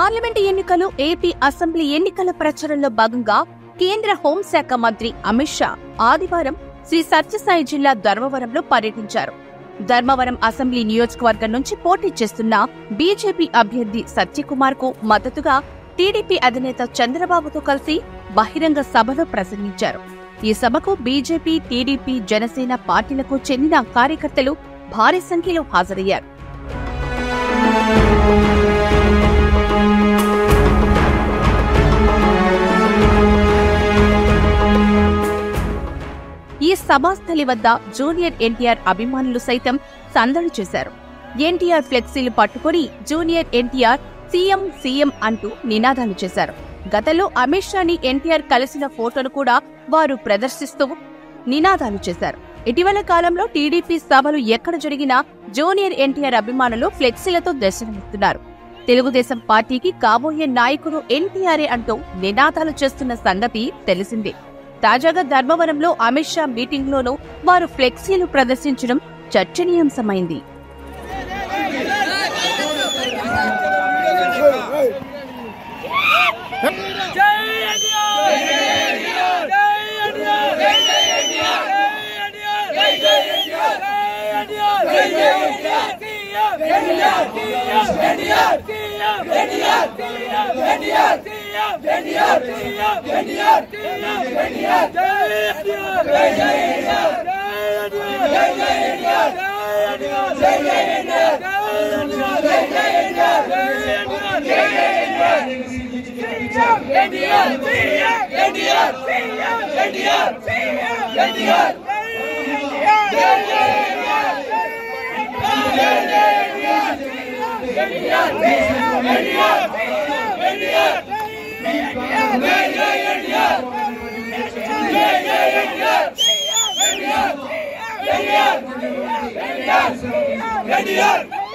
Parliament ఎన్నికలు, AP assembly ఎన్నికల ప్రచారంలో భాగంగా కేంద్ర హోంశాఖ మంత్రి అమిత్ షా ఆదివారం శ్రీ సత్యసాయి జిల్లా ధర్మవరంలో పర్యటించారు. ధర్మవరం అసెంబ్లీ నియోజకవర్గం నుంచి పోటీ చేస్తున్న బీజేపీ అభ్యర్థి సత్యకుమార్ కు మద్దతుగా టీడీపీ అధినేత చంద్రబాబుతో కలిసి బహిరంగ సభలో ప్రసంగించారు. ఈ సభకు బీజేపీ, టీడీపీ, జనసేన పార్టీలకు చెందిన కార్యకర్తలు భారీ సంఖ్యలో హాజరయ్యారు. ఈ సభాస్థలి వద్ద జూనియర్ ఎన్టీఆర్ అభిమానులు సైతం సందడి చేశారు. ఎన్టీఆర్ ఫ్లెక్సీలు పట్టుకుని జూనియర్ ఎన్టీఆర్ సీఎం సీఎం అంటూ నినాదాలు చేశారు. గతంలో అమిత్ షాని ఎన్టీఆర్ కలిసిన ఫోటోను కూడా వారు ప్రదర్శిస్తూ నినాదాలు చేశారు. ఇటీవల కాలంలో టీడీపీ సభలు ఎక్కడ జరిగినా జూనియర్ ఎన్టీఆర్ అభిమానులు ఫ్లెక్సీలతో దర్శనమిస్తున్నారు. తెలుగుదేశం పార్టీకి కాబోయే నాయకుడు ఎన్టీఆర్ఏ అంటూ నినాదాలు చేస్తున్న సంగతి తెలిసిందే. తాజాగా ధర్మవరంలో అమిత్ షా మీటింగ్లోనూ వారు ఫ్లెక్సీలు ప్రదర్శించడం చర్చనీయాంశమైంది. NDR